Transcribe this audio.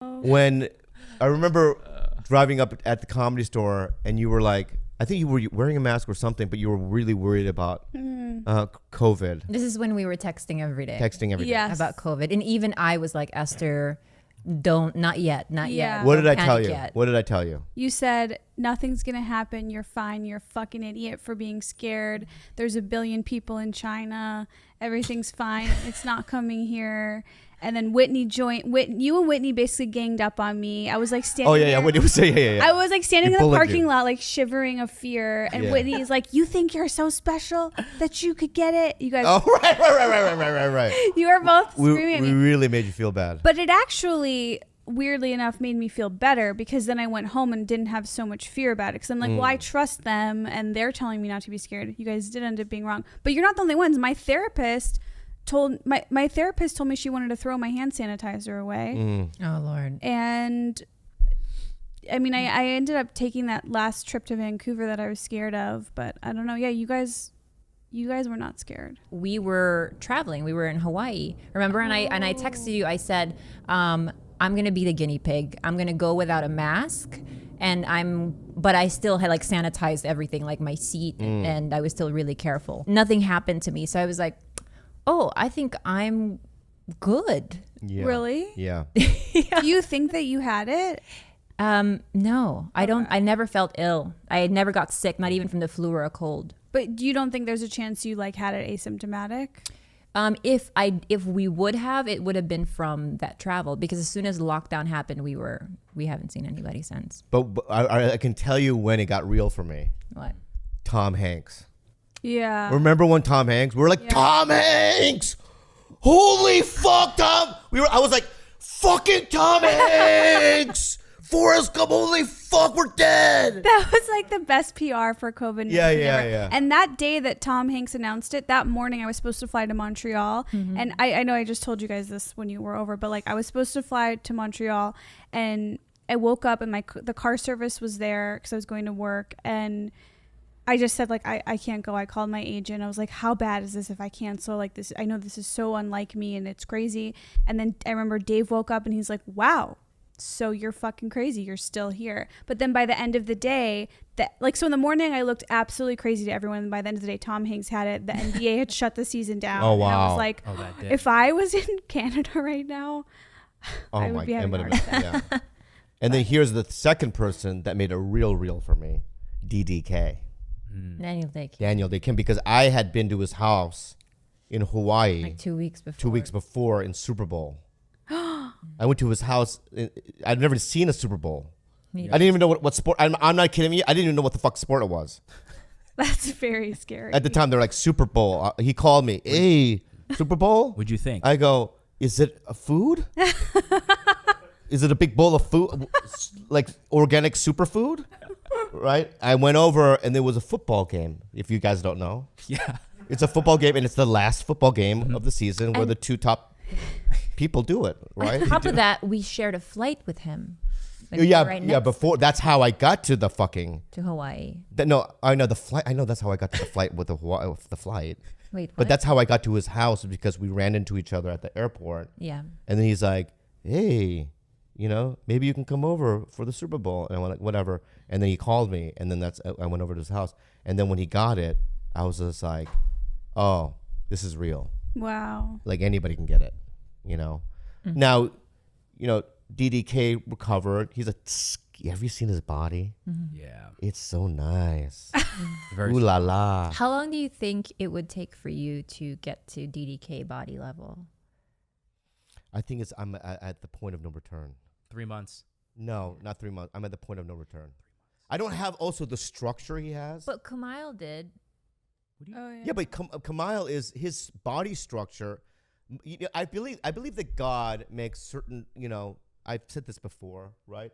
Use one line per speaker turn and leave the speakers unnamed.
when I remember driving up at the Comedy Store and you were like, I think you were wearing a mask or something, but you were really worried about COVID.
This is when we were texting every day.
Yes.
About COVID. And even I was like, Esther, not yet.
What did I tell you?
Yet.
What did I tell you?
You said, nothing's going to happen. You're fine. You're a fucking idiot for being scared. There's 1 billion people in China. Everything's fine. It's not coming here. And then Whitney joined. You and Whitney basically ganged up on me. I was like standing.
Oh yeah,
there.
Whitney was saying, yeah.
I was like standing in the parking lot, like shivering of fear. And
Yeah.
Whitney's like, "You think you're so special that you could get it?" You guys.
Oh right.
You were both screaming at
We
me.
really made you feel bad.
But it actually, weirdly enough, made me feel better because then I went home and didn't have so much fear about it. Because I'm like, well, I trust them, and they're telling me not to be scared. You guys did end up being wrong, but you're not the only ones. My therapist told me she wanted to throw my hand sanitizer away.
Oh, Lord.
And I mean, I ended up taking that last trip to Vancouver that I was scared of, but I don't know. Yeah, you guys were not scared.
We were traveling. We were in Hawaii. Remember? And I texted you. I said, I'm going to be the guinea pig. I'm going to go without a mask. But I still had like sanitized everything, like my seat, and I was still really careful. Nothing happened to me. So I was like, oh, I think I'm good.
Yeah.
Really?
Yeah.
Do you think that you had it?
No, I don't. I never felt ill. I had never got sick, not even from the flu or a cold.
But you don't think there's a chance you like had it asymptomatic?
If we would have, it would have been from that travel, because as soon as lockdown happened, we haven't seen anybody since.
But I can tell you when it got real for me.
What?
Tom Hanks.
Yeah.
Remember when Tom Hanks? We were like, Tom Hanks! Holy fuck, Tom! I was like, fucking Tom Hanks! Forrest Gump, holy fuck, we're dead!
That was like the best PR for COVID-19
Yeah.
ever. And that day that Tom Hanks announced it, that morning I was supposed to fly to Montreal. And I know I just told you guys this when you were over, but like I was supposed to fly to Montreal, and I woke up and the car service was there because I was going to work, and I just said like I can't go. I called my agent. I was like, how bad is this if I cancel? Like this, I know this is so unlike me and it's crazy. And then I remember Dave woke up and he's like, wow, so you're fucking crazy. You're still here. But then by the end of the day, so in the morning I looked absolutely crazy to everyone. And by the end of the day, Tom Hanks had it. The NBA had shut the season down.
Oh, wow.
And I was like, if I was in Canada right now, I would be having a heart attack.
Yeah. And then here's the second person that made it real for me, DDK. Daniel Day Kim, because I had been to his house in Hawaii
Like 2 weeks before.
2 weeks before in Super Bowl. I went to his house. I'd never seen a Super Bowl. I didn't even know what sport. I'm not kidding you. I didn't even know what the fuck sport it was.
That's very scary.
At the time, they're like Super Bowl. He called me, hey, Super Bowl?
What'd you think?
I go, is it a food? Is it a big bowl of food? Like organic superfood? Right? I went over and there was a football game, if you guys don't know.
Yeah.
It's a football game, and it's the last football game of the season where the two top people do it, right?
On top of that, we shared a flight with him. Like,
before. That's how I got to the fucking...
To Hawaii.
I know the flight. I know that's how I got to the flight with the flight.
Wait, what?
But that's how I got to his house, because we ran into each other at the airport.
Yeah.
And then he's like, hey, maybe you can come over for the Super Bowl. And I went like, whatever. And then he called me, and then I went over to his house. And then when he got it, I was just like, oh, this is real.
Wow.
Like anybody can get it, Now, DDK recovered. He's have you seen his body?
Yeah.
It's so nice.
Very
Ooh la la.
How long do you think it would take for you to get to DDK body level?
I think I'm at the point of no return.
3 months.
No, not 3 months. I'm at the point of no return. I don't have also the structure he has.
But Kumail did.
Yeah, but Kumail is his body structure. I believe that God makes certain, I've said this before, right?